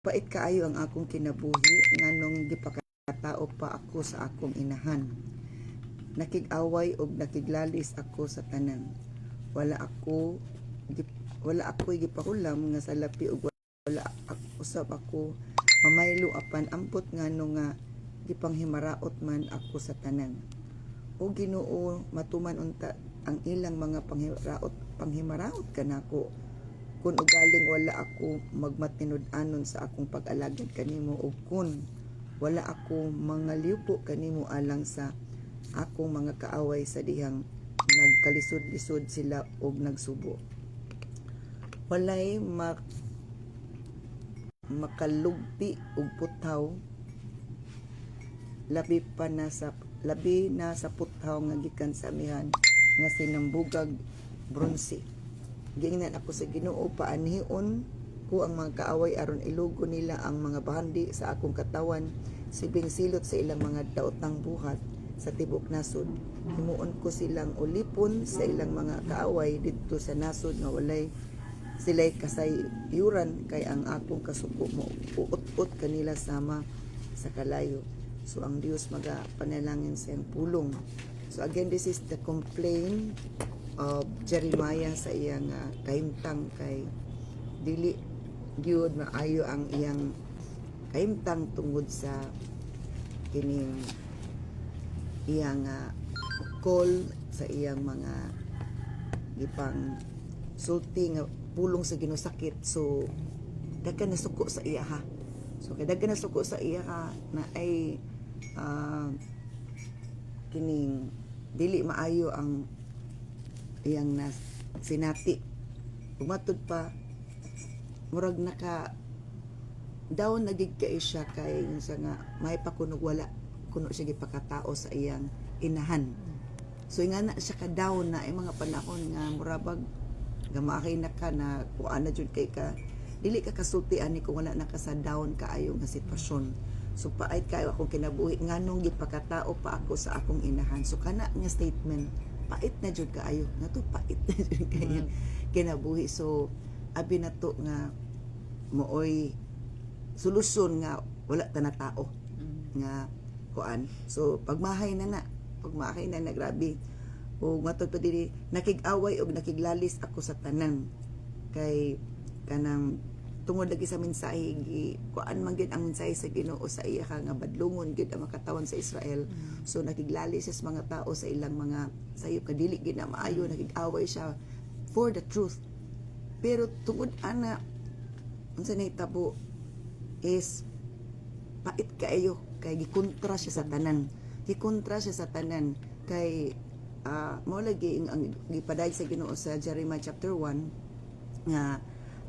Pait kaayo ang akong kinabuhi nganong gipakatao pa ako sa akong inahan. Nakig-away og nakiglalis ako sa tanan. Wala ako'y gipahulam nga sa lapi og wala usab ako mamaylo apan ampot ngano nga gipanghimaraot man ako sa tanan. O Ginoo, matuman unta ang ilang mga panghimaraot kanako. Kung ugaling wala ako magmatinud-anon sa akong pag-alagad kanimo o kun wala ako mga liupo kanimo alang sa akong mga kaaway sa dihang nagkalisod-lisod sila og nagsubo. Walay makalugpi og putaw labi na sa putaw nga gikan sa amihan nga sinambugag bronze. Giingnan ako sa Ginoo, paanhion ko ang mga kaaway aron ilugo nila ang mga bahandi sa akong katawan, sibing silot sa ilang mga daotang buhat sa tibok nasod. Himuon ko silang ulipon sa ilang mga kaaway didto sa nasod nga walay sila'y kasayuran kay ang akong kasuko mo uot-ut kanila sama sa kalayo. So ang Dios magapanalangin sa iyang pulong. So again, this is the complaint of Jeremiah sa iyang kahimtang kay dili gyud maayo ang iyang kahimtang tungod sa kining iyang call sa iyang mga gipang sulti nga pulong sa Ginoo sakit. So daghan na suko sa iya ha. So kay daghan na suko sa iya ha na ay kining dili maayo ang iyang sinati. Umatod pa murag naka down na gid kay siya kay sa nga may pakunog wala kuno siya gipakatao sa iyang inahan. So nga na siya ka down na ay mga panahon nga murabag gamakay na ka na kuan na jud kay ka dili ka kasulti ani kung wala na ka sa down kaayo nga sitwasyon. So paait kayo akong kinabuhi nganong gipakatao pa ako sa akong inahan. So kana nga statement pait na jud kaayo nga to pait na jud kay kinabuhi. So abi na to nga mooy solusyon nga wala ta na tao nga kuan. So pagmahay na grabe. O matod pa dili nakig-away og nakiglalis ako sa tanan kay kanang tungod lagi sa mensahe kuan man gid ang mensahe sa Ginoo sa iya ka nga badlungon gid ang makatawan sa Israel. So nakiglalis sa mga tao sa ilang mga sayo kadili gid na maayo, nakig-away siya for the truth. Pero tungod ana unsa nahitabo is pait kaayo kay gikontra siya sa tanan. Gikontra siya sa tanan kay mao lagi ang gipaday sa Ginoo sa Jeremiah chapter 1 nga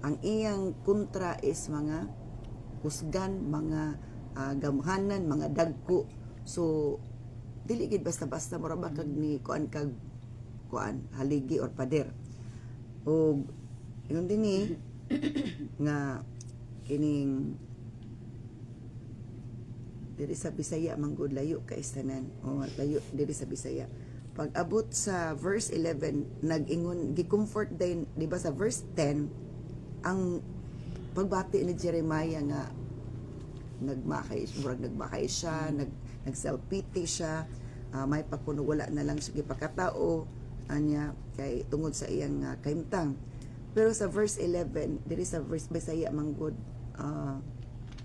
ang iyang kontra is mga husgan, mga gamhanan, mga dagko. So dili gid basta-basta mura ba kag ni kuan haligi or pader. O yun din nga kining diri sa Bisaya manggod layo ka istanan o layo diri sa Bisaya. Pag abot sa verse 11 nag-ingon gi-comfort din di ba sa verse 10 ang pagbati ni Jeremiah nga nagmakay siya, nag-self-pity siya, may pakuno wala na lang siya gipakatao anya kay tungod sa iyang kahimtang. Pero sa verse 11 diri sa verse Bisaya manggod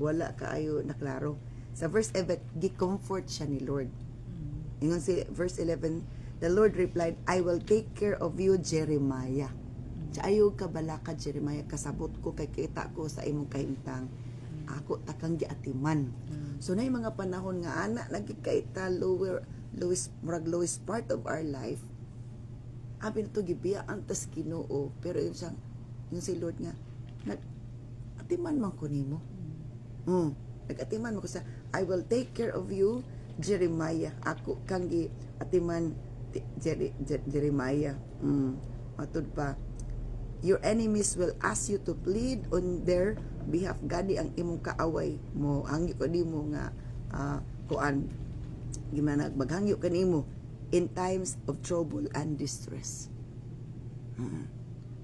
wala kaayo na klaro. Sa verse 11 gi-comfort siya ni Lord. Ingon si verse 11, the Lord replied, I will take care of you, Jeremiah. Ayog ka bala ka Jeremiah, kasabot ko kay kita ko sa imong kahimtang. Ako takang giatiman. So nay mga panahon nga ana nagkikaita lowest part of our life. Abi na to gibiyaan tas Ginoo, pero yun si Lord nga nag-atiman man ko nimo. Nag-atiman mo ko sa I will take care of you, Jeremiah. Ako kang giatiman Jeremiah. Matud pa your enemies will ask you to plead on their behalf. Gani ang imong kaaway mo hangyo ko nimo nga kuan gimana maghangyo kanimo in times of trouble and distress.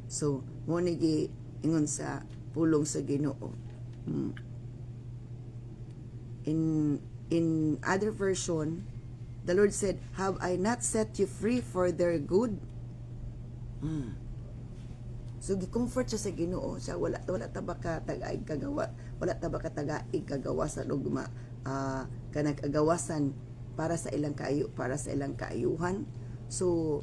So mo ni ingon sa pulong sa Ginoo. in other version, the Lord said, "Have I not set you free for their good?" So gi-comfort siya sa Ginoo. Siya wala ta ba ka tagaig kagawa, wala ta ba ka tagaig kagawasan og kanang agawasan para sa ilang kaayuhan. So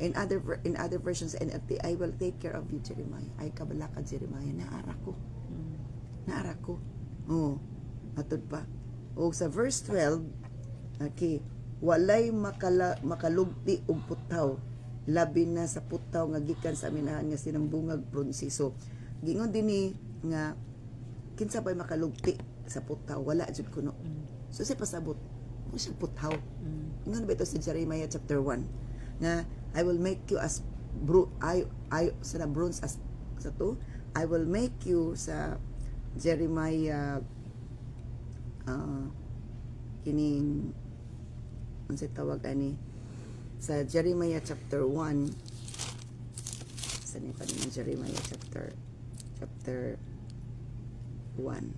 in other versions NLT, "I will take care of you, Jeremiah." Ay kabalakad Jeremiah, naara ko. Oh, atod pa. O sa verse 12, okay, "Walay makalugti og putaw, labi na sa putaw nga gikan sa aminahan nga sinambungag bronze." So gingon dinhi nga kinsa bay makalugti sa putaw, wala jud kuno. So si pasabot mo siya putaw. Ingon ba ito sa Jeremiah chapter 1 nga, "I will make you as sa bronze as sa to. I will make you," sa Jeremiah kining unsay tawag ani sa Jeremiah chapter 1. Sa ni pa ni Jeremiah chapter 1.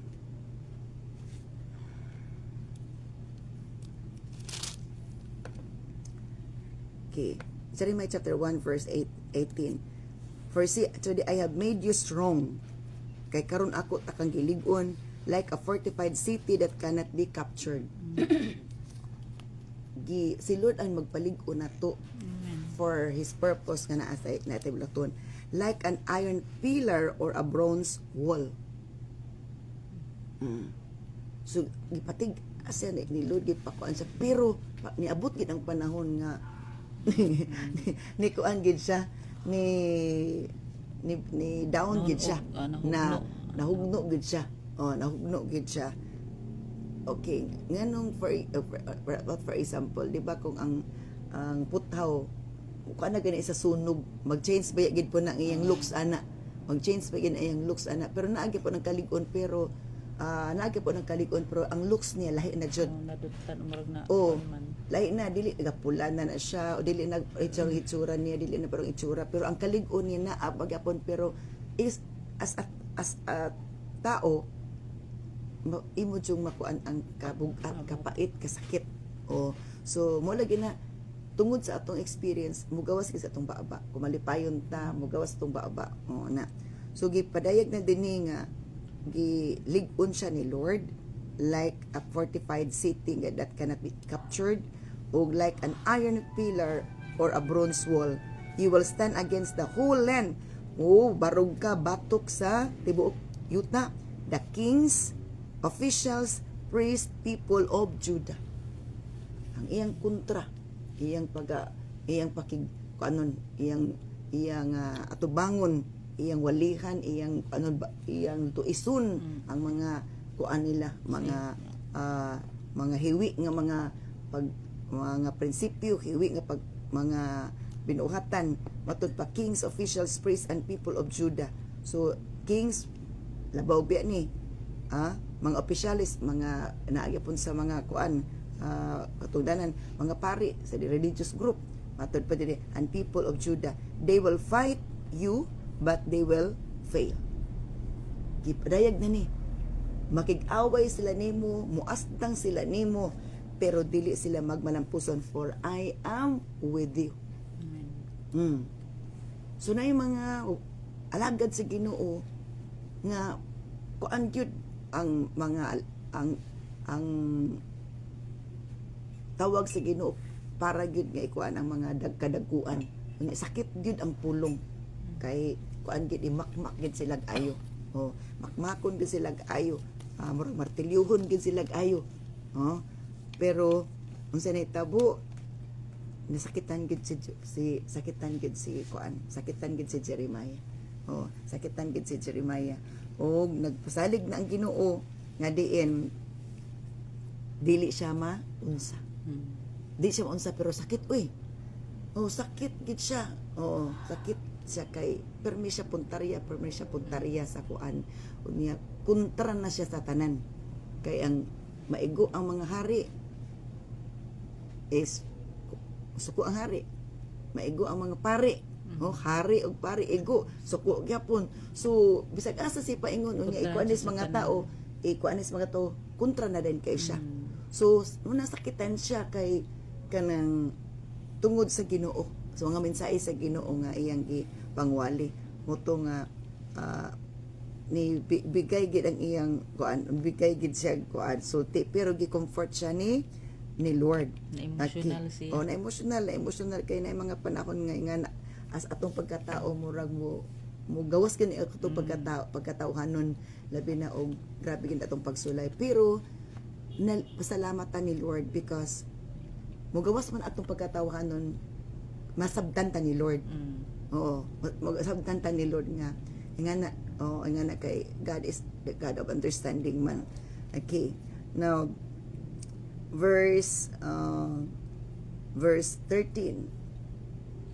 Okay, Jeremiah chapter 1 verse 18. "For see, today I have made you strong. Kay karon ako takang gilig-on like a fortified city that cannot be captured." Si Lord ang magpalig-on nato for His purpose nga naa sa natin laton, like an iron pillar or a bronze wall. So gipatig asa ni Lord gipakuan sa, pero niabot gid ang panahon nga ni kuan gid siya ni down gid siya na nahugno gid siya. Nahugno gid siya. Okay, nganong for example, di ba kung ang putaw kung ana gani sa sunog, mag-change ba gid po na iyang looks ana. Mag-change ba gid iyang looks ana, pero naagi po ng kalig-on, pero ang looks niya lahi na jud. Natutan umurag na. Lahi na, dili nagapulanan na siya, o dili na itsura niya, dili na parang itsura, pero ang kalig-on niya na bagapon, pero is as a tao imo jung makuan ang kabugat, kapait, kasakit. So mo lagi na tungod sa atong experience, mugawas sa atong baaba. Kumalipayon ta, mugawas atong baaba. Na. So gipadayag na dinhi nga gilig-on siya ni Lord like a fortified city that cannot be captured, o like an iron pillar or a bronze wall. You will stand against the whole land. Barog ka, batok sa tibuok yuta. The kings, officials, priests, people of Judah. Ang iyang kontra, iyang atubangon, iyang walihan, iyang tuisun ang mga kuan nila, mga hiwi nga mga prinsipyo, hiwi nga mga binuhatan matud pa kings, officials, priests, and people of Judah. So kings labaw biya ni mga opisyalis, mga naagapon sa mga kuan katungdanan, mga pari sa religious group matud pa diri, and people of Judah, they will fight you but they will fail. Gipadayag na ni, makig-away sila nimo, muastang sila nimo, pero dili sila magmalampuson, for I am with you. So na yung mga alagad sa Ginoo nga kuan gyud ang mga ang tawag sa Ginoo para gyud nga ikuan ang mga kadaguan. Sakit gyud ang pulong kay kuan gyud makmak gyud sila ayo. Makmakon gyud sila ayo. Murag martilyuhon gyud sila ayo. Pero unsa na itabo, nasakitan gid sakitan gid si Jeremiah. Sakitan gid si Jeremiah. Nagpasalig na ang Ginoo nga diin dili siya maunsa. Di siya maunsa pero sakit sakit gid siya. Sakit siya kay permi siya puntarya sa kuan. Unya kontra na siya sa tanan. Kay ang maigo ang mga hari is suko ang hari, maigo ang mga pari. Hari og pari igo suko gyapon. So bisag asa si paingon unya ikuanis mga tao, kuanis mga to kontra na din kay siya. So muna sakitan siya kay kanang tungod sa Ginoo. So nga mensahe sa Ginoo nga iyang gipangwali moto nga ni bigay gid ang iyang kuan, bigay gid siya kuan sulti, pero gi-comfort siya ni Lord. Na emotional siya. Na emotional kay na mga panahon nga as atong pagkatao murag mo gawas gani atong pagkatauhanon labi na og grabe gid atong pagsulay, pero pasalamatan ni Lord because mo gawas man atong pagkatauhanon masabtan ta ni Lord. Oo, masabtan ta ni Lord nga ingana kay God is the God of understanding man. Okay, now verse 13.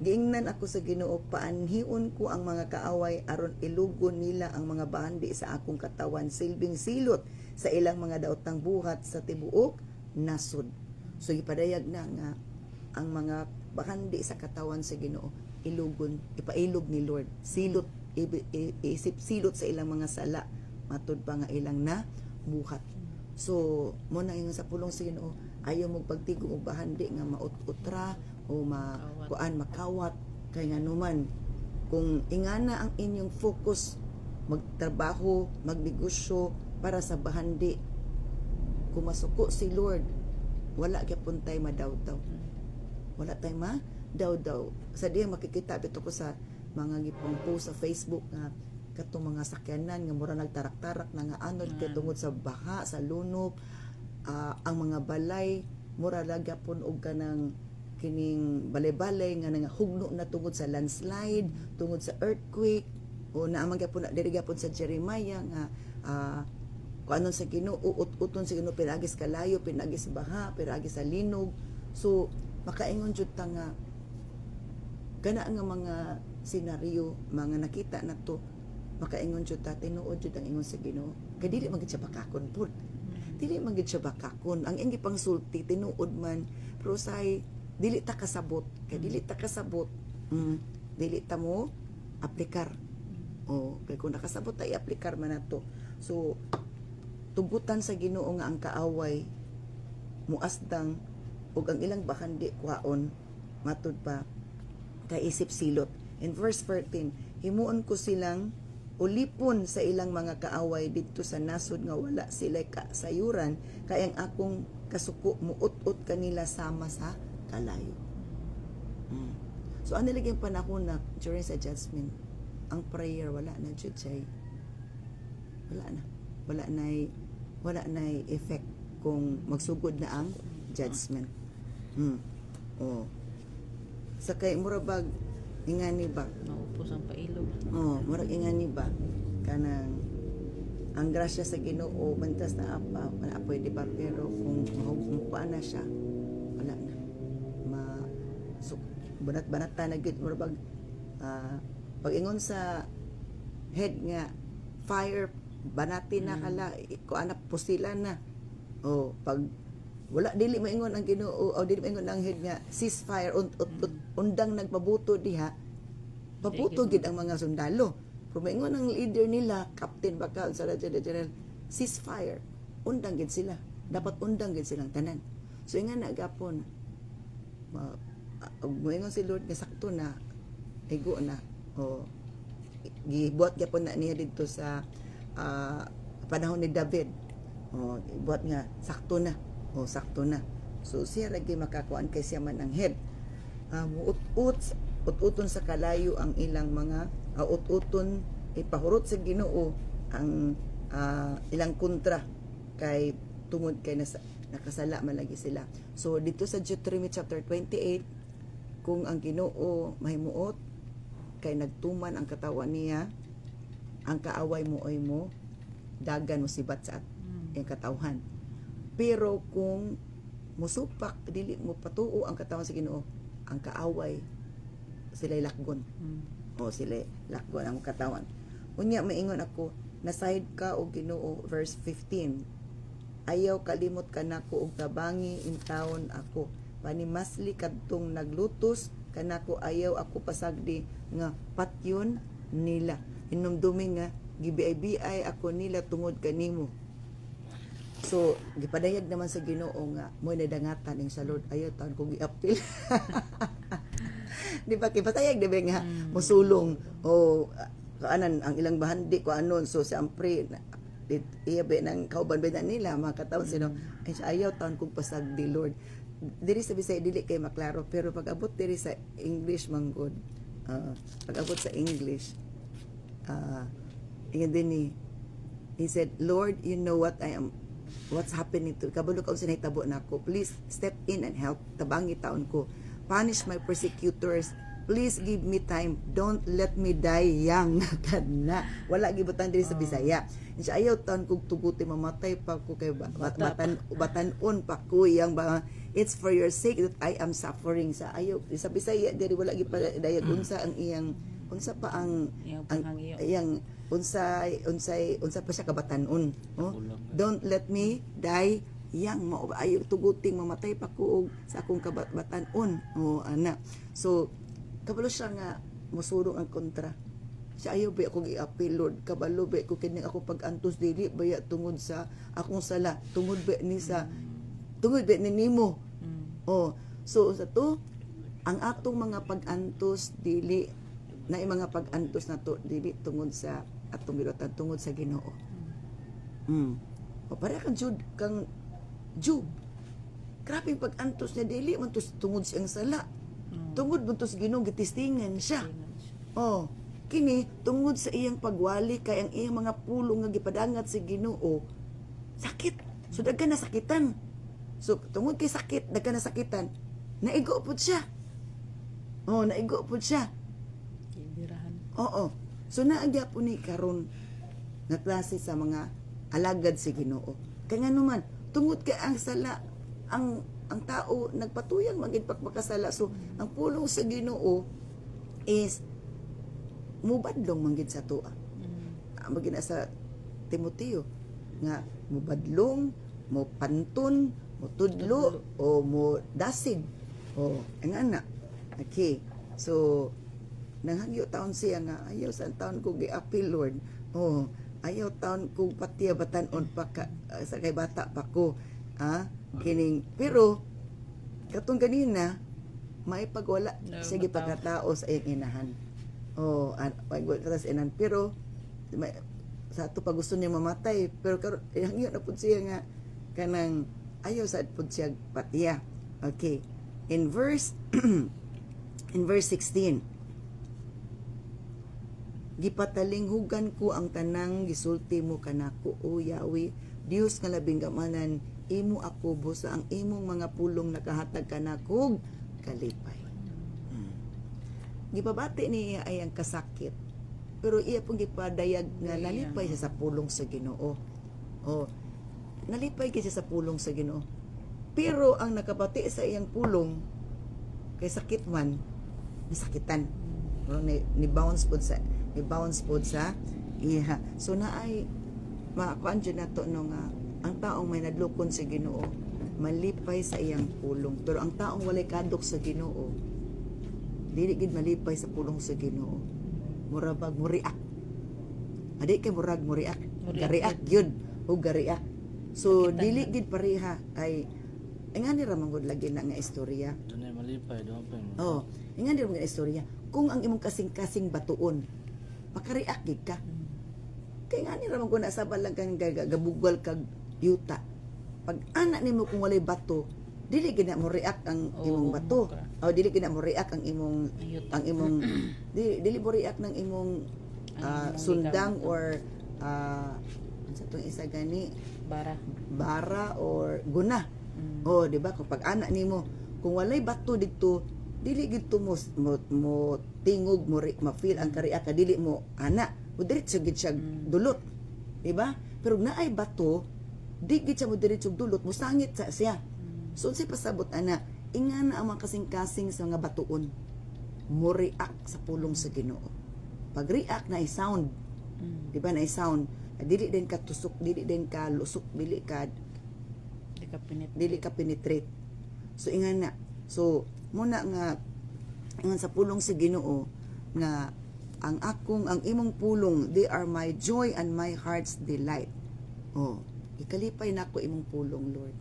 Giingnan ako sa Ginoo, paanhiun ko ang mga kaaway aron ilugon nila ang mga bahandi sa akong katawan, silbing silot sa ilang mga daotang buhat sa tibuok nasod. So ipadayag na nga ang mga bahandi sa katawan sa Ginoo ilugon, ipailog ni Lord, silot, isip silot sa ilang mga sala, matud pa nga ilang na buhat. So mo na ingon sa pulong sa Ginoo, ayaw mo pagtigong og bahandi nga maut-utra o makawat kay nga numan kung ingana ang inyong focus magtrabaho, magnegosyo para sa bahandi, kung masuko si Lord, wala gyapon tay madawdaw. Wala tay madawdaw. Sa diya makikita bito ko sa mga gipong post sa Facebook nga katong mga sakyanan nga mura nagtarak-tarak na nga anod kay tungod sa baha, sa lunop, ang mga balay mura gyapon og kanang kining balay-balay nga hugno na tungod sa landslide, tungod sa earthquake, o naamang gyapon diri gyapon sa Jeremiah nga kuanon sa Ginoo, uton sa Ginoo pinagis kalayo, pinagis baha, pinagis sa linog. So makaingon jud ta nga kana nga mga senaryo, mga nakita na to, makaingon jud ta tinuod jud ang ingon sa Ginoo. Kay dili man gid siya bakakon pud. Dili man gid siya bakakon. Ang ingi pangsulti tinuod man, pero say dili ta kasabot. Kay dili ta kasabot, dili ta mo aplikar. Kay kung nakasabot ta i-aplikar man nato. So tugutan sa Ginoo nga ang kaaway muasdang ug ang ilang bakandi kwaon matud pa kay isip silot. In verse 14, himuon ko silang ulipon sa ilang mga kaaway didto sa nasod nga wala sila kasayuran, kay ang akong kasuko muut-ut kanila sama sa kalayo. So ano lagi ang panahon na during sa judgment, ang prayer wala na jud siya, wala na effect kung magsugod na ang judgment. Sa kay murabag ingani ba maupos ang pailog. Murag ingani ba kanang ang grasya sa Ginoo mantas na pwede ba, pero kung mahukuan na siya wala na so banat-banata na gid murag pag ingon sa head nga fire banati na kala ko anak pustilan na pag wala dili maingon ang Ginoo o dili maingon ang head nga ceasefire undang nagpabuto diha pabuto gid ang mga sundalo. Pero maingon ang leader nila, captain baka sa general, ceasefire, undang gid sila, dapat undang gid silang tanan. So ingon na gapon maingon si Lord nga sakto na igo na gibuhat gyapon na niya dito sa panahon ni David. Buhat nga sakto na. So siya lagi makakuan kay siya man ang head. Ut-uton sa kalayo ang ilang mga ut-uton ipahurot sa Ginoo ang ilang kontra kay tungod kay nakasala man lagi sila. So dito sa Deuteronomy chapter 28, kung ang Ginoo mahimuot kay nagtuman ang katawan niya, ang kaaway mo ay mo dagan mo sibat sa iyang katawhan. Pero kung musupak dili mo patuo ang katawan sa Ginoo, ang kaaway sila lakgon. Sila lakgon ang katawan. Unya maingon ako, nasahid ka og Ginoo, verse 15. Ayaw kalimot ka nako og tabangi in taon ako. Panimasli kadtong naglutos kanako, ayaw ako pasagdi nga patyon nila. Hinumdumi nga gibiay-biay ako nila tungod kanimo. So gipadayag naman sa Ginoo nga mo'y nadangatan ning sa Lord ayo taon ko giapil. Di ba kipatayag di ba nga mosulong o kaanan ang ilang bahandi ko anon so siempre iya ba nang kauban ba na nila mga kataon sino ay siya ayaw taon kong pasagdi Lord diri sa Bisaya dili kay maklaro pero pag abot diri sa English manggod pag abot sa English and then he said Lord you know what's happening to kabalo ka sa nahitabo nako please step in and help tabangi taon ko punish my persecutors please give me time don't let me die young kana wala gibutan diri sa Bisaya insya ayaw taon kog tuguti mamatay pa ko kay batanon pa ko yang ba it's for your sake that I am suffering sa ayaw sa Bisaya diri wala gipadayag unsa ang iyang unsa pa ang iyang unsa pa siya kabatanon don't let me die young ayaw tuguting mamatay pa ko sa akong kabatanon ana so kabalo siya nga mosulong ang kontra siya ayaw ba ako gi-appeal Lord kabalo ba ko kining ako pag-antos dili baya tungod sa akong sala tungod ba ni nimo so sa to ang atong mga pag-antos dili na mga pag-antos na to dili tungod sa atong gilutan tungod sa Ginoo o para kang Job grabe pag-antos niya dili man to tungod sa iyang sala tungod mo to sa Ginoo gitistingan siya kini tungod sa iyang pagwali kay ang iyang mga pulong nga gipadangat sa Ginoo sakit so daghan na sakitan so tungod kay sakit daghan na sakitan naigo pud siya naigo pud siya so naagya po ni karon nga klase sa mga alagad sa Ginoo kay ngano man tungod kay ang sala ang tao nagpatuyang maging pagmakasala so ang pulong sa Ginoo is mubadlong manggid sa tuwa magina sa Timoteo nga mubadlong mo panton mo tudlo o mo dasig ang ana okay so nanghagyo taon siya nga ayaw sa taon ko gi-appeal Lord ayaw taon ko patiya batanon pa sa kay bata pa ko kining pero katong ganina may pagwala sige pagkatao sa iyang inahan pagwala sa inahan pero sa ato pa gusto niya mamatay pero karon hangyo na pud siya nga kanang ayaw sa pud siya patiya okay in verse 16 gipatalinghugan ko ang tanang gisulti mo kanako o Yahweh Dios nga labing gamanan imo ako busa ang imong mga pulong nakahatag kanakog kalipay gipabati niya ay ang kasakit pero iya pong gipadayag nga nalipay siya sa pulong sa Ginoo nalipay siya sa pulong sa Ginoo pero ang nakabati sa iyang pulong kay sakit man nasakitan ni bounce pod sa iya so naay makuan dyan nato nga ang taong may nadlukon sa Ginoo malipay sa iyang pulong pero ang taong walay kadok sa Ginoo dili gid malipay sa pulong sa Ginoo murabag muriak adi kay murag muriak gariak gyud o gariak so dili gid pareha kay ingani ra man gud lagi na nga istorya dunay malipay do pa ingani ra nga istorya kung ang imong kasing-kasing batuon makariak gid ka kay ngani ra man gud na sabal lang kang gabugwal kag yuta pag anak nimo kung walay bato dili gid na mo react ang imong bato dili gid na mo react ang imong dili mo react ng imong sundang or sa tong isa gani bara or guna di ba kapag anak nimo kung walay bato didto dili gid to mo tingog mo ma-feel ang kariak dili mo anak o diretso gid siya dulot di ba pero naay bato di gid siya mo diretso dulot mo sangit sa siya so unsay pasabot ana ingana ang mga kasing-kasing sa mga batuon mo react sa pulong sa Ginoo pag react na sound di ba na sound dili din ka tusok dili din ka lusok dili ka penetrate so ingana so muna nga ingon sa pulong sa Ginoo nga ang imong pulong they are my joy and my heart's delight ikalipay nako imong pulong, Lord.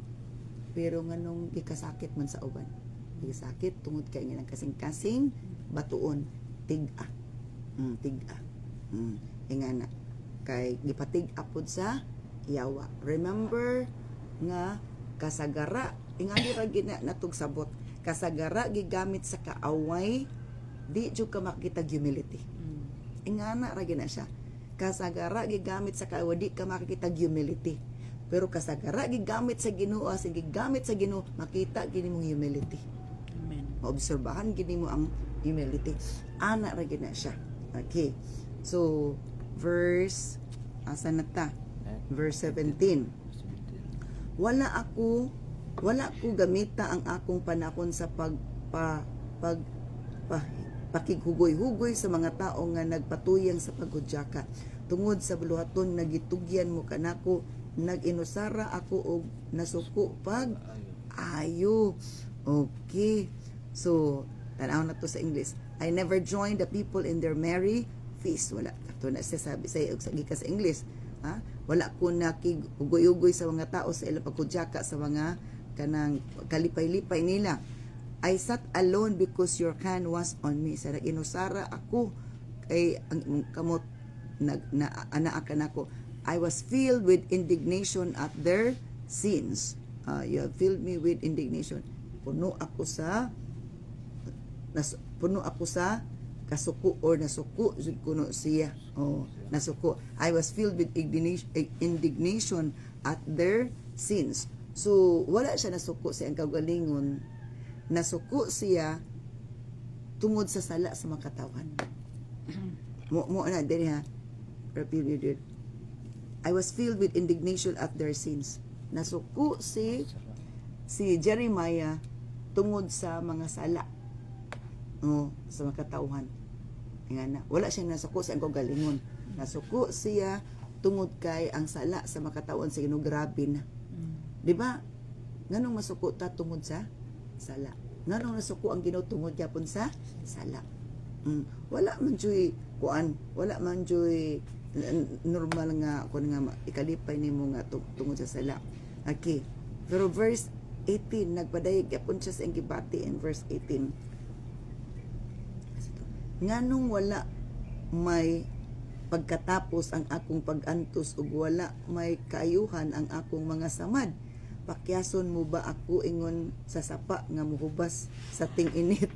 Pero nganong gikasakit man sa uban. Gikasakit tungod kay nga kasing-kasing batuon, tig-a. Tig-a. Ingana kay gipatig-a pod sa yawa. Remember nga kasagara, ingani ra gina natog sabot. Kasagara gigamit sa kaaway, di jud ka makita humility. Ingana ra gina siya. Kasagara gigamit sa kaaway, di ka makita humility. Pero kasagara gigamit sa Ginoo, gigamit sa Ginoo, makita gini mong humility. Amen. Maobserbahan gini mo ang humility. Ana ra gina siya. Okay. So verse asa na ta? Verse 17. Wala ko gamita ang akong panahon sa pakighugoy-hugoy sa mga tao nga nagpatuyang sa paghudyaka. Tungod sa buluhaton nagitugyan mo kanako, nag-inusara ako og nasuko pag ayo. Okay. So, tanaw na to sa English. I never joined the people in their merry feast. Wala. Ito na siya sabi sa gikas sa English. Ha? Wala ko nakigugoy-ugoy sa mga tao sa ilang paghudyaka sa mga kanang kalipay-lipay nila. I sat alone because your hand was on me. Sa inusara ako kay ang kamot anaakan ako. I was filled with indignation at their sins. You have filled me with indignation. Puno ako sa kasuko or nasuko jud kuno siya. Nasuko. I was filled with indignation at their sins. So wala siya nasuko sa ang kagalingon. Nasuko siya tungod sa sala sa mga katawan. Mo na diri ha. Repeated. I was filled with indignation at their sins. Nasuko si Jeremiah tungod sa mga sala. Sa mga katauhan. Ingana, wala siyang nasuko sa ang kagalingon. Nasuko siya tungod kay ang sala sa mga katauhan sa Ginoo grabe na. Di ba? Nganong masuko ta tungod sa sala? Nganong nasuko ang Ginoo tungod gyapon sa sala? Wala man joy kuan, wala man joy normal nga kun nga ikalipay nimo nga tungod sa sala. Okay. Pero verse 18 nagpadayag gyapon siya sa iyang gibati in verse 18. Nganong wala may pagkatapos ang akong pag-antos ug wala may kaayuhan ang akong mga samad. Pakyason mo ba ako ingon sa sapa nga muhubas sa ting-init?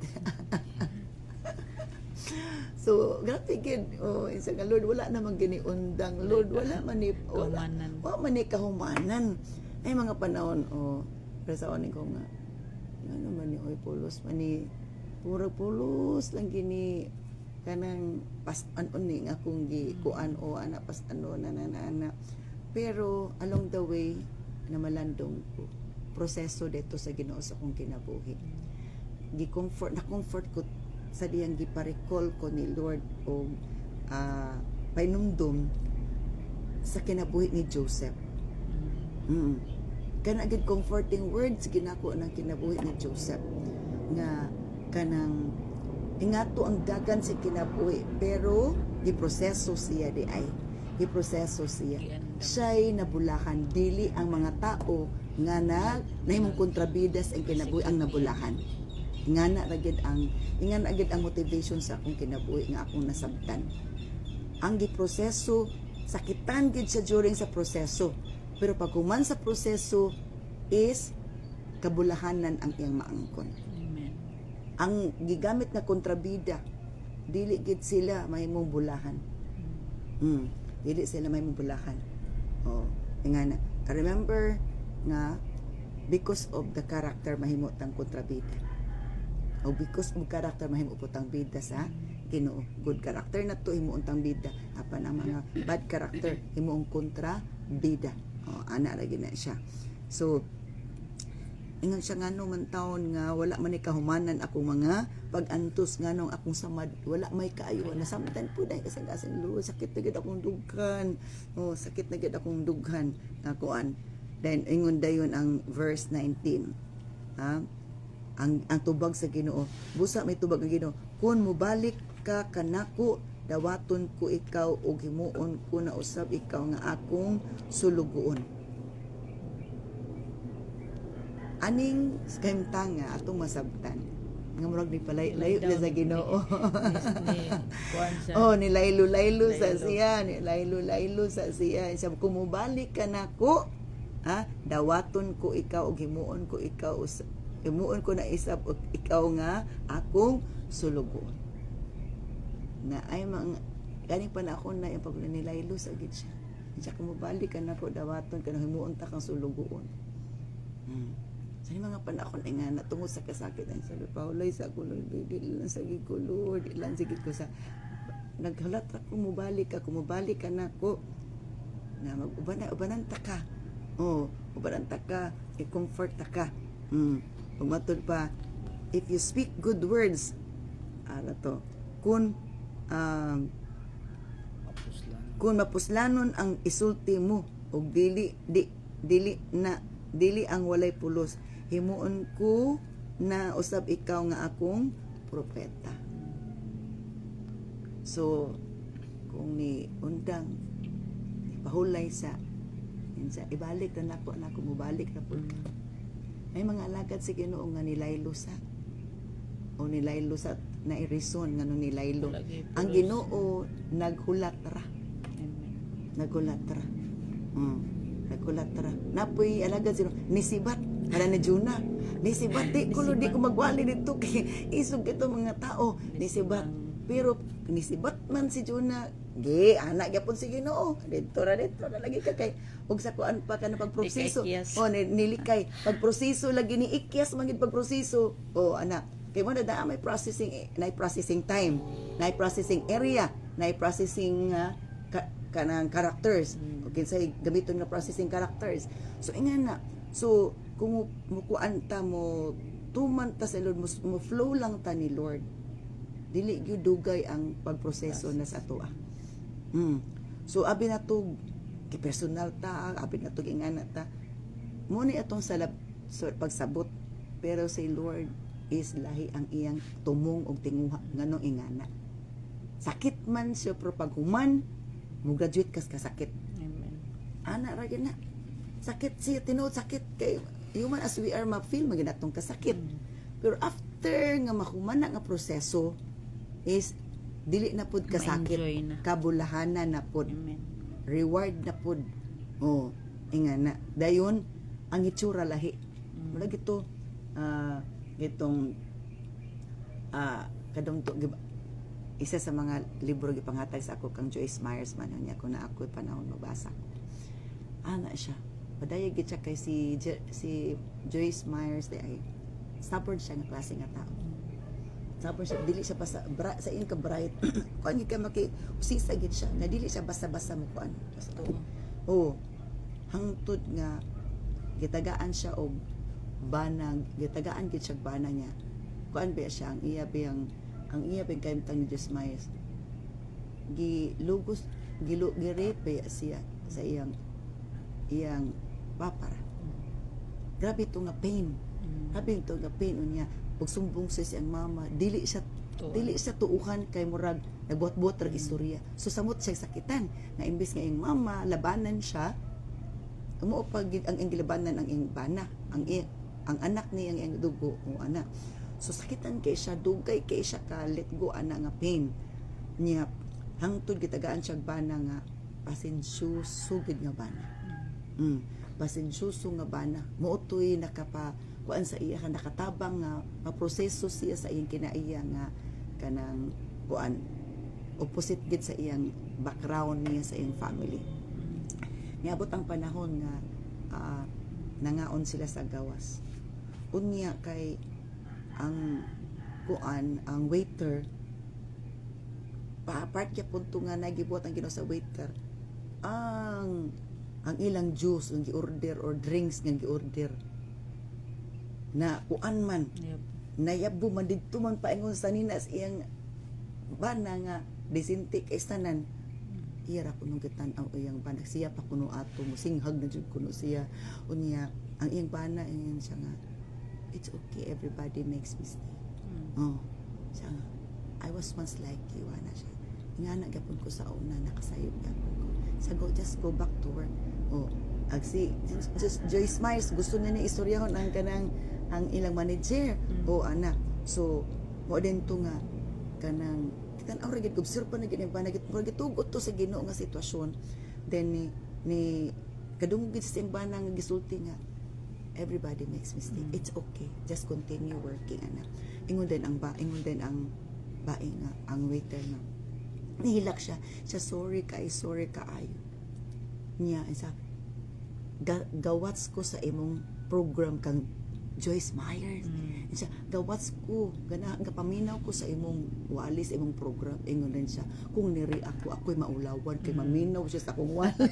So, grabe gid. Isa nga Lord, wala namang giniundang. Lord, wala man ni kahumanan. Ay mga panahon, pero sa oning ko nga, ano man ni pulos man ni puro pulos lang gini kanang pas-an uning akong gikuan o ana pas-ano na. Pero along the way na malandong ko proseso dito sa Ginoo sa akong kinabuhi. Na-comfort ko sa diyang giparecall ko ni Lord o painumdum sa kinabuhi ni Joseph. Kana gid comforting words ginako ng kinabuhi ni Joseph nga kanang ingato ang dagan sa kinabuhi pero giproseso siya siya'y nabulahan dili ang mga tao nga nahimong kontrabidas ang kinabuhi ang nabulahan ingana agad ang motivation sa akong kinabuhi nga akong nasabtan ang giproseso sakitan gid siya during sa proseso pero pag human sa proseso is kabulahanan ang iyang maangkon. Ang gigamit na kontrabida dili gid sila mahimong bulahan. Dili sila mahimong bulahan. Ingana. Remember nga because of the character mahimo tang kontrabida. O because of character mahimo putang bida sa Ginoo. Good character na to himo untang bida. Apan ang mga bad character himo ang kontrabida. Ana ra gid na siya. So ingon siya nganong man taon nga wala man ni kahumanan akong mga pag-antos nganong akong samad wala may kaayo na samtan po dai kasing Lord sakit na gid akong dughan sakit na gid akong dughan na kuan then ingon dayon ang verse 19 ang tubag sa Ginoo busa may tubag ang Ginoo kun mobalik ka kanako dawaton ko ikaw og himuon ko na usab ikaw nga akong sulugoon aning kahimtanga atong masabtan nga murag ni layo na sa Ginoo. Kuan siya. Oh, ni laylo sa Laylo. siya, ni laylo sa siya. Sabi ko, mubalik ka nako. Ha? Dawaton ko ikaw ug himuon ko ikaw himuon ko na isab og ikaw nga akong sulugon. Na ay mga ganing panahon na yung pag nilaylo sa gid siya. Siya ko mubalik ka nako dawaton ka himuon ta kang sulugon. Sa mga panahon ay nga natungod sa kasakit ay sabi Paulay sa ako di lang sa gid ko Lord, di lang sigid ko sa naghalat ako mubalik ka nako na mag-ubanan ta ka. Oh, ubanan ta ka, i-comfort ta ka. Umatod pa, if you speak good words, to, kung mapuslanon ang isulti mo og dili ang walay pulos, himuon ko na usab ikaw nga akong propeta. So kung ni undang pahulay sa ibalik na nako mubalik na pud ka. May mga alagad si Ginoo nga nilaylo sa na irison nga nung nilaylo. Lagi Ang pulos. Ginoo naghulat ra. Amen. Nagulat ra. Nagulat ra. Napoy alagad sino nisibat para ni Juna. Nisibat di ko magwali dito kay isog ito mga tao. Nisibat. Pero nisibat man si Juna. Anak gyapon si Ginoo. Dito na lagi ka kay ug sa kuan pa ka na pagproseso. Ikyas. Nilikay pagproseso lagi ni ikyas man gid pagproseso. Anak kay mo na may processing time, na processing area, na processing kanang characters. Okay, say gamiton nga processing characters. So ingan na. So kung mukuan ta mo tuman ta sa Lord mo flow lang ta ni Lord. Dili gyud dugay ang pagproseso na sa atoa. So abi na to personal ta, abi na to ingana ta. Mo ni atong pagsabot, pero si Lord is lahi ang iyang tumong og tinguha nganong ingana. Sakit man siya pero pag human mo graduate kas kasakit. Amen. Ana ra gyud na. Sakit siya tinuod sakit kay human as we are ma-feel maginatong kasakit. Pero after nga mahuman na nga proseso is dili na pud kasakit, Ma-enjoy na. kabulahanan na pud, Amen. reward na pud. Ingana. Dayon ang itsura lahi. Wala gito gitong kadumto isa sa mga libro gipanghatag sa ako kang Joyce Myers man niya ko na ako panahon mabasa ko. Ana siya. Padayag gid siya kay si Joyce Myers ay stubborn siya nga klase nga tao. Tapos dili siya basta sa in ka bright kuan ka usisa gid siya na dili siya basta-basta mo kuan hangtod nga gitagaan siya og banag gitagaan gid siya bana niya kuan ba siya ang iya bang kaimtang ni Desmayas gilugos girape siya sa iyang papara. Grabe to nga pain. Grabe to nga pain unya pag sumbong sa siyang mama, dili siya tuuhan kay murag nagbuhat-buhat ra istorya. So samot siya sakitan na imbes nga iyang mama labanan siya, mo pag ang gilabanan ang iyang bana, ang anak niya ang iyang dugo o anak. So sakitan kay siya, dugay kay siya ka let go ana nga pain. Niya hangtod gitagaan siya bana nga pasensyoso gid nga bana. Pasensyoso nga bana. Mootoy kuan sa iya ka nakatabang nga maproseso siya sa iyang kinaiya nga kanang kuan opposite gid sa iyang background niya sa iyang family. Niabot ang panahon nga nangaon sila sa gawas. Unya kay ang waiter part kaya punto nga nagibuhat ang Ginoo sa waiter ang ilang juice ang gi-order or drinks nga gi-order na kuan man Yep. nayabo man didto man paingon sa ninas iyang bana nga disinte kay tanan iya ra kuno gitan-aw iyang bana siya pa kuno ato musinghag na jud kuno siya unya ang iyang bana ingon siya nga it's okay everybody makes mistake. Siya nga I was once like you ana siya ingana gyapon ko sa una nakasayod gyapon ko just go back to work si Joyce Myers gusto na niya istoryahon ang ilang manager o anak. So mo din to nga kanang tan-aw ra gid observe pa na gid ba nagit tugot to sa Ginoo nga sitwasyon. Then ni kadungog gid sa simbana nga gisulti nga everybody makes mistake. It's okay. Just continue working anak. Ingon din ang bae nga ang waiter nga nihilak siya sorry kaayo niya isa gawats ko sa imong program kang Joyce Myers. Siya gawats ko paminaw ko sa imong walis imong program. Ingon din siya kung niri ako'y maulawan kay maminaw siya sa akong wali.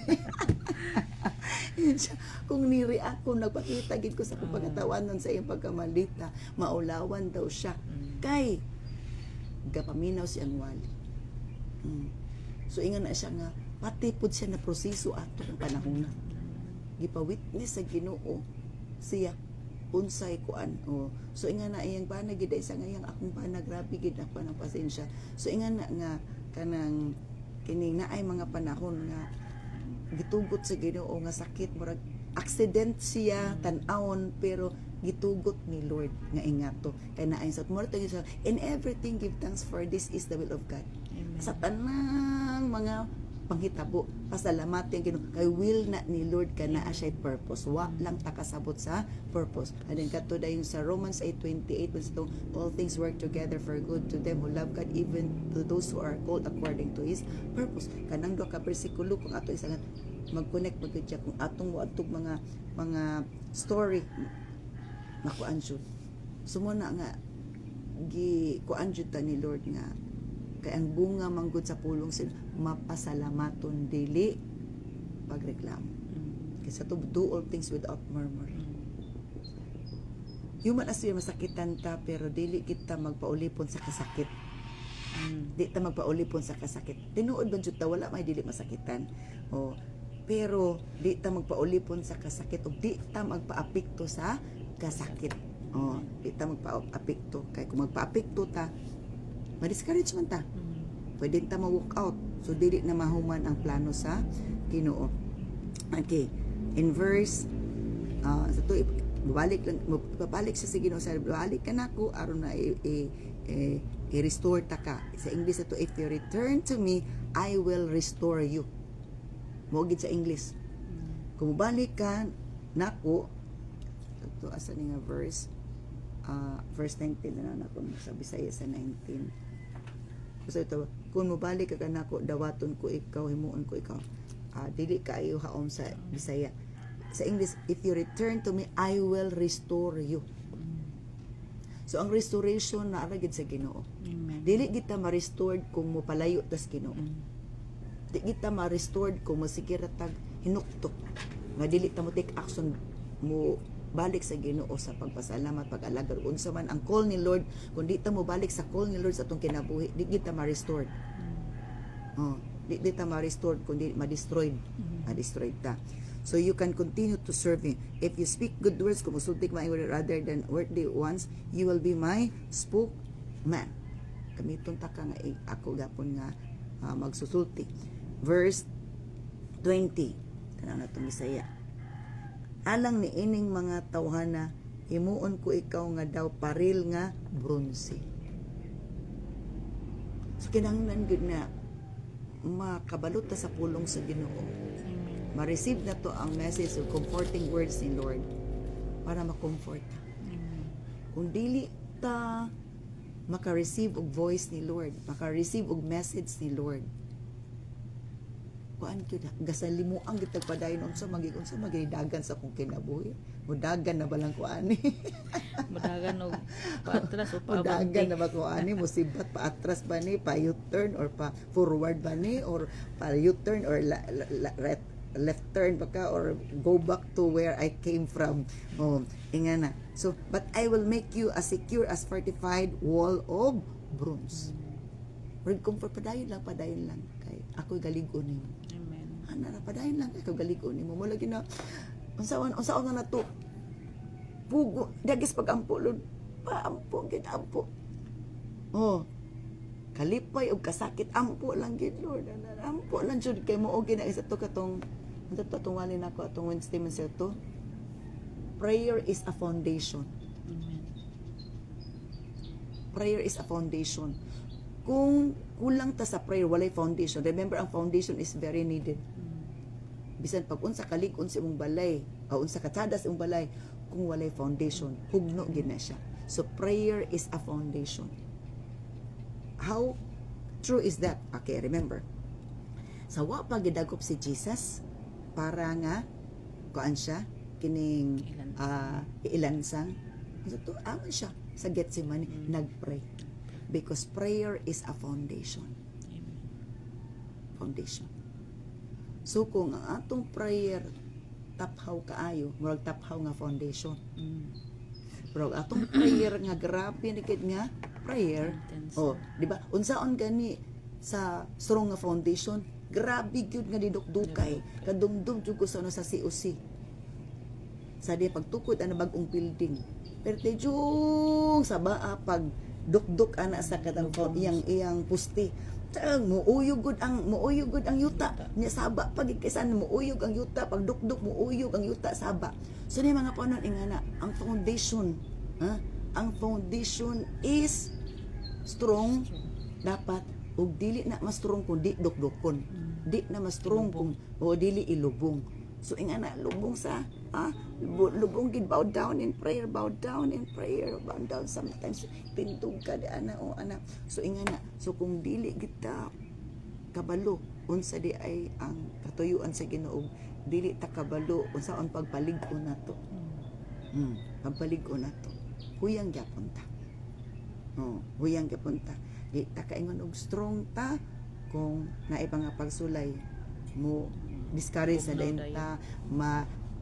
Siya, kung niri ako nagpakita gid ko sa akong pagkatawanon sa iyang pagkamalita maulawan daw siya kay gapaminaw siyang wali. So ingon na siya nga pati pud siya na proseso ato ng panahon. Gipa-witness sa Ginoo siya unsay kuan. So ingon na iyang pana gid isa nga iyang akong pana grabe gid ako ng pasensya. So ingon na nga kanang kining naay mga panahon nga gitugot sa Ginoo nga sakit murag accident siya tan-awon pero gitugot ni Lord nga ingato kay naay sa murag sa in everything give thanks for this is the will of God. Amen. Sa tanang mga panghitabo pasalamatin Ginoo kay will na ni Lord kana siya purpose wa lang takasabot sa purpose. And then kato dayon sa Romans 8:28 basta all things work together for good to them who love God even to those who are called according to His purpose. Kanang duha ka bersikulo kung ato isa mag-connect magkudya kung atong waadtog mga story nakuan jud. Sumuna nga kuan jud ta ni Lord nga kay ang bunga manggod sa pulong sin mapasalamaton dili pagreklamo. Kasi to do all things without murmuring. Human as we masakitan ta pero dili kita magpaulipon sa kasakit. Di ta magpaulipon sa kasakit. Tinuod ba jud ta wala may dili masakitan. Pero di ta magpaulipon sa kasakit ug di ta magpaapekto sa kasakit. Di ta magpaapekto kay kung magpaapekto ta ma-discourage man ta. Pwede ta ma-walk out. So, dili na mahuman ang plano sa Ginoo. Okay. In verse, sa to, babalik siya sa Ginoo. Babalik ka na ko, aron na i-restore ta ka. Sa English ito, if you return to me, I will restore you. Mogid sa English. Kung mabalik ka na ko, ito, asa ni nga verse, verse 19 na ako sa Bisaya sa 19. So ito, kung mabalik ka kanako dawaton ko ikaw himuon ko ikaw. Dili kaayo haom sa Bisaya. Sa English, if you return to me, I will restore you. So ang restoration na ara gid sa Ginoo. Dili kita ma-restored kung mo palayo tas Ginoo. Dili kita ma-restored kung masigira tag hinuktok. Nga dili ta mo take action mo balik sa Ginoo sa pagpasalamat, pag-alagad unsa man ang call ni Lord. Kung di ta mo balik sa call ni Lord sa atong kinabuhi, di kita ma-restored. Di ta ma-restored kundi ma-destroyed. Ma-destroyed ta. So you can continue to serve Him. If you speak good words, kung musultik my word rather than worldly ones, you will be my spokesman. Kamiton ta ka nga ako gapon nga magsusulti. Verse 20. Tanaw na itong Bisaya. Alang ni ining mga tawhana, himuon ko ikaw nga daw paril nga bronze. So kinahanglan gud na makabalot ta sa pulong sa Ginoo. Ma-receive na to ang message of comforting words ni Lord para ma-comfort ta. Kung dili ta maka-receive og voice ni Lord, maka-receive og message ni Lord, kuan gyud gasalimuang gitag padayon unsa magidagan sa akong kinabuhi. Mudagan na balang kuani. Mudagan og paatras o Mudagan na ba kuani musibat paatras ba ni pa U-turn or pa forward ba ni or pa U-turn or left turn baka or go back to where I came from. Ingana. So but I will make you as secure as fortified wall of bronze. Word comfort padayon lang kay ako'y galigon nimo. Ana padayon lang kay galigon nimo mo lagi na unsaon nga nato pugo dagis pagampo lud paampo gid ampo kalipay og kasakit ampo lang gid Lord ampo lang jud kay mao gina isa to katong Ito to tungwalin ako atong Wednesday man siya to. Prayer is a foundation. Amen. Prayer is a foundation. Kung kulang ta sa prayer, walay foundation. Remember, ang foundation is very needed. Bisan pag unsa kalig-on sa imong balay, o unsa katada sa imong balay, kung walay foundation, hugno gid na siya. So prayer is a foundation. How true is that? Okay, remember. Sa wa pa gidagop si Jesus para nga kuan siya kining ilansang. So to aman siya sa Gethsemane nagpray. Because prayer is a foundation. Amen. Foundation. So kung ang atong prayer taphaw kaayo, murag taphaw nga foundation. Pero atong prayer nga grabe na gid nga prayer. Intense. Oh, di ba? Unsaon gani sa strong nga foundation, grabe gyud nga didukdukay. Kadumdum jud ko sa ano sa COC. Sa di pagtukod ana bagong building. Pero tejung sa baa pag dukduk ana sa katang iyang puste. Tang muuyog gud ang yuta. Nya saba pag kaysan muuyog ang yuta, pag dukduk muuyog ang yuta saba. So ni mga panon ingana ang foundation, ang foundation is strong dapat ug dili na mas strong kun di dukdukon. Di na mas strong kung dili ilubong. So ingana lubong sa lubong gid, bow down in prayer, bow down sometimes pindog ka di ana o ana. So ingana, so kung dili kita kabalo unsa di ay ang katuyuan sa Ginoo, dili ta kabalo unsaon pagpalig-on nato. Pagpalig-on nato. Huyang gyapon ta. Huyang gyapon ta. Di ta kaingon og strong ta kung naay pa nga pagsulay mo discourage na dayon ta,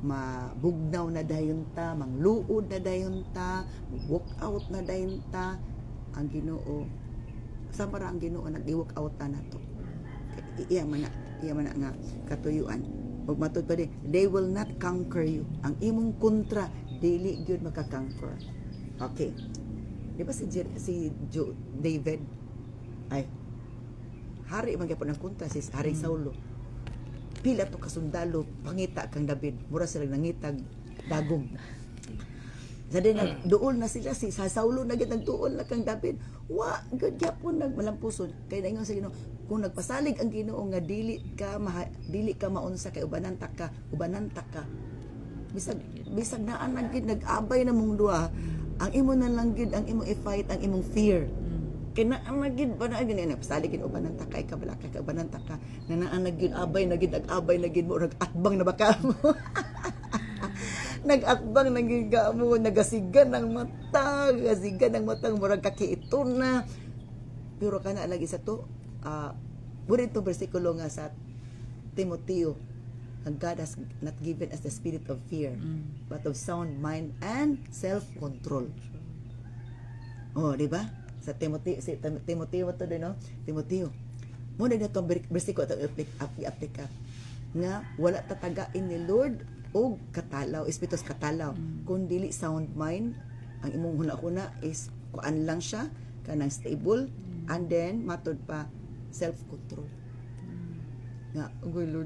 mabugnaw na dayon ta, mangluod na dayon ta, walk out na dayon ta. Ang Ginoo, samara ang Ginoo nag-walk out ta nato. Iya man na nga katuyuan. Ug matud pa din, they will not conquer you. Ang imong kontra dili gyud makakonquer. Okay. Di ba si David ay hari man gyapon ang kontra si Haring Saulo. Pila to kasundalo pangita kang David, mura sila nangitag dagom. Sa din duol na sila si Saulo na gid nagtuol na kang David. Wa gud gyapon nagmalampuson kay naingon sa Ginoo, kung nagpasalig ang Ginoo nga dili ka maunsa kay ubanan ta ka. Bisag naan na gid nag-abay na mong duha, ang imo na lang gid ang imong i-fight ang imong fear. Kinaan na gid ba na gid na pasalig gid ubanan ta kay kabalaka kay ubanan ta ka nanaan na gid abay na gid mo nag-atbang na baka mo. Nag-atbang na gid mo, nagasigan ng mata murag kakiiton na. Pero kana lagi sa to burito bersikulo nga sa Timoteo, God has not given us the spirit of fear but of sound mind and self-control. Di ba? Sa Timoteo to din, no? Timoteo. Mo na itong bersikulo ito i-aplika nga wala tatagain ni Lord o katalaw, espiritus katalaw. Kung dili sound mind, ang imong huna-huna is kuan lang siya, kanang stable, and then matod pa self-control. Nga, gulo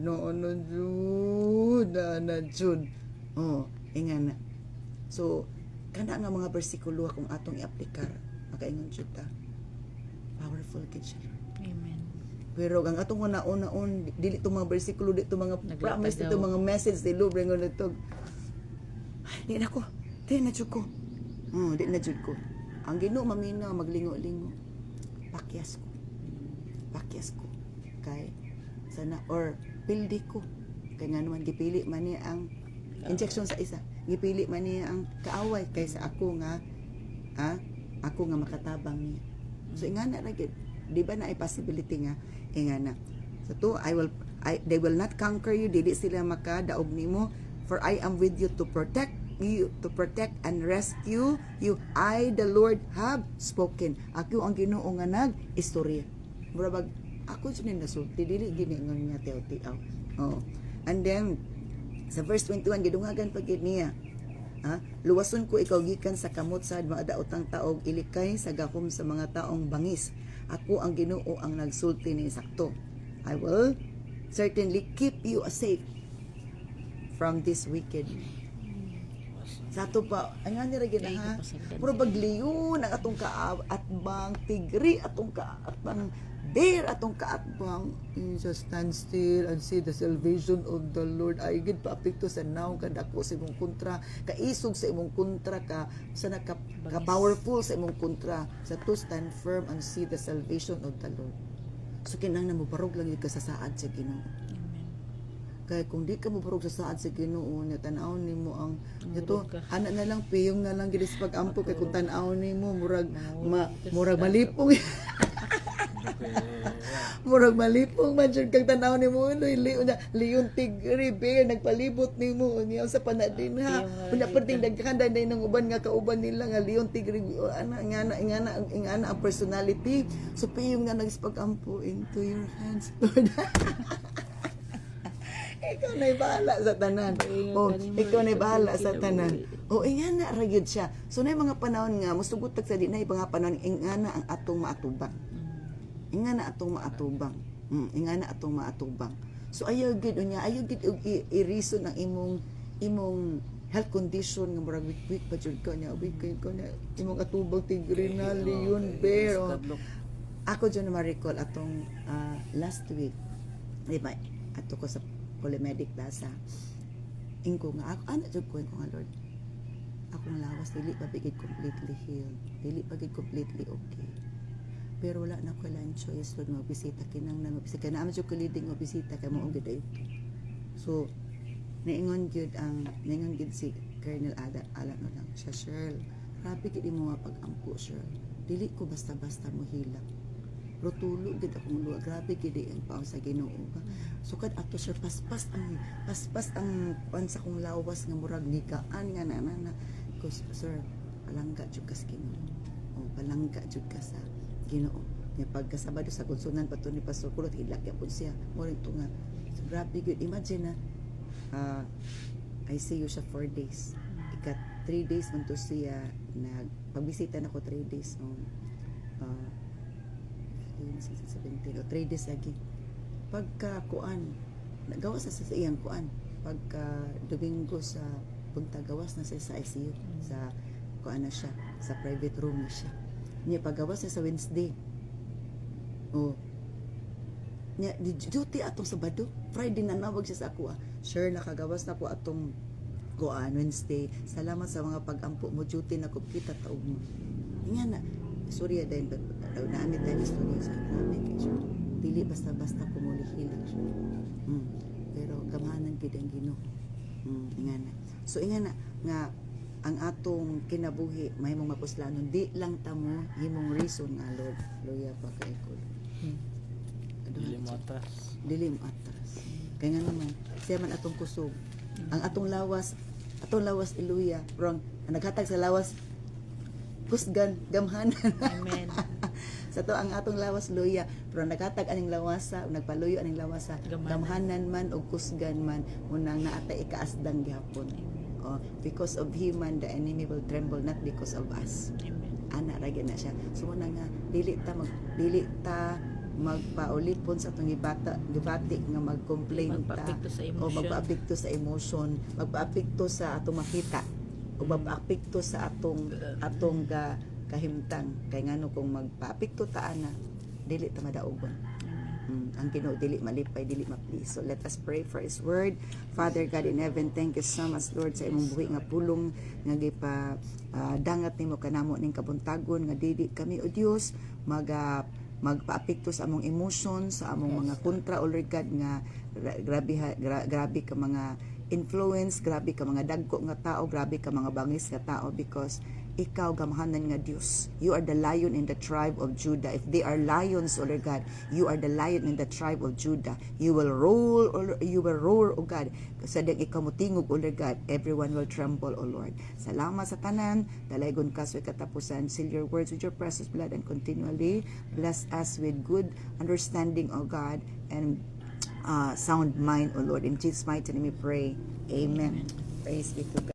na Jud. Ingana. So, kana nga mga bersikulo akong atong i-aplikar, makaingon jud ta. Powerful gid siya. Amen. Pero ang atong una-unaon, dili to mga bersikulo, dito mga promise, daw. dito mga message, di Lord, ringon nito. Di na jud ko. Di na jud ko. Ang Ginoo mamina, maglingo-lingo. Pakyas ko. Kay, sana, or pildi ko. Kaya nga naman, gipili man niya ang injection sa isa. Gipili man niya ang kaaway kaysa ako nga makatabang niya. So, ingana ra gid. Di ba na ay possibility nga ingana. So to they will not conquer you, dili sila makadaog nimo, for I am with you to protect and rescue you. I the Lord have spoken. Ako ang Ginoo nga nag-istorya. Murag ako jud ni nasulti, dili gini ngon niya tiaw-tiaw. And then sa verse 21 gidungagan pa gid niya. Luwason ko ikaw gikan sa kamot sa mga daotang taog, ilikay sa gahom sa mga taong bangis. Ako ang Ginoo ang nagsulti ni sakto. I will certainly keep you safe from this wicked. Sa ato pa, ang nga nira gina ha, Pasagdan puro bagliyon ang atong kaatbang tigri, atong kaatbang bear, atong kaatbang just stand still and see the salvation of the Lord. Ay gid paapekto sa naw kadako sa imong kontra, kaisog sa imong kontra ka, sa ka powerful sa imong kontra, sa to stand firm and see the salvation of the Lord. So kinahanglan mo barog lang yung kasasaad sa Ginoo. Amen. Kaya kung di ka mo barog sa saad sa Ginoo, na tanaw nimo ang ito Murag ka. ana na lang piyong na lang gid sa pag-ampo kay kung tanaw nimo murag Murag murag malipong murag malipong man jud kag tanaw nimo liyon tigri bear nagpalibot nimo niya sa panadin ha kunya pwedeng daghan day nang uban nga kauban nila nga liyon tigri ana ingana ang personality so piyong na nagpag-ampo into your hands Lord. Ikaw na'y bahala sa tanan. O, ikaw na'y bahala sa tanan. O, ingana ra gyud siya. So, na mga panahon nga, musugutag sa di na mga panahon, ingana ang atong maatubang. Ingana atong maatubang. Ingana atong maatubang. So, ayaw gid unya, ayaw gid i-reason ang imong health condition nga murag weak pa jud ka niya. Weak kayo ka na. Imong atubang tigre na, leon, bear. O. Ako dyan na ma-recall atong last week. Diba? Ato ko sa polymedic dasa ingko nga ako ano jud ko nga Lord akong lawas dili pa bigid completely healed dili pa gid completely okay pero wala na ko lang choice Lord magbisita kinang na magbisita kana amo jud ko leading magbisita kay mao gid ay so naingon gid si Colonel Alan no lang siya Cheryl grabe gid mo nga pag-ampo Cheryl dili ko basta-basta mo hilak pero tulo gid akong luwa grabe gid ang pao sa Ginoo sukad ato sir paspas ang pan sa kong lawas nga murag nikaan nga na ko sir palangga jud ka sa Ginoo o palangga jud ka sa Ginoo nya pagka Sabado sa konsunan pato ni Pastor Kulot hilak gyapon siya mo rin nga so, grabe gid imagine na I see you siya 4 days ikat 3 days man to siya nagpagbisita nako 3 days no 17 o 3 days lagi pagka kuan nagawas sa iyang kuan pagka Domingo sa punta gawas na siya sa ICU sa kuan na siya sa private room na siya niya pagawas na sa Wednesday o niya di duty atong Sabado Friday na nawag siya sa ako sure nakagawas na po atong kuan Wednesday salamat sa mga pag-ampo mo duty na kumplita taog mo nga na sorry din naamit tayo istorya sa namin kay sure dili basta-basta pumuli-hilig siya. Pero gamahanan gid ang Ginoo. Ingana. So ingana nga ang atong kinabuhi mahimong mapuslanon di lang ta mo himong reason nga Lord. Hallelujah pa kay ko. Dili mo atras. Dili mo atras. Kaya nga naman siya man atong kusog. Ang atong lawas hallelujah. Wrong. Ang naghatag sa lawas kusgan gamhanan. Amen. Sa to ang atong lawas luya pero naghatag aning lawasa nagpaluyo aning lawasa gamhanan man o kusgan man unang naata ikaasdang gyapon because of him man the enemy will tremble not because of us ana ra gyud na siya so una nga dili ta magpaulipon sa atong gibati nga mag-complain ta o magpaapekto sa emotion magpaapekto sa atong makita o magpaapekto sa atong kahimtang kay ngano kung magpaapekto ta ana dili ta madaogon ang Ginoo dili malipay dili ma-please so let us pray for His word. Father God in heaven, thank you so much Lord sa imong buhi nga pulong nga gipa dangat nimo kanamo ning kabuntagon nga dili kami o Dios magpaapekto sa among emotion sa among mga kontra o Lord God nga grabe ka mga influence, grabe ka mga dagko nga tao, grabe ka mga bangis nga tao because ikaw gamhanan nga Dios. You are the lion in the tribe of Judah. If they are lions, O Lord God, you are the lion in the tribe of Judah. You will roar, O God. Sadang ikaw mutingog, O Lord God, everyone will tremble, O Lord. Salamat sa tanan. Dalaygon ka sa katapusan. Seal your words with your precious blood and continually bless us with good understanding, O God, and sound mind, O Lord. In Jesus' mighty name we pray. Amen. Praise be to God.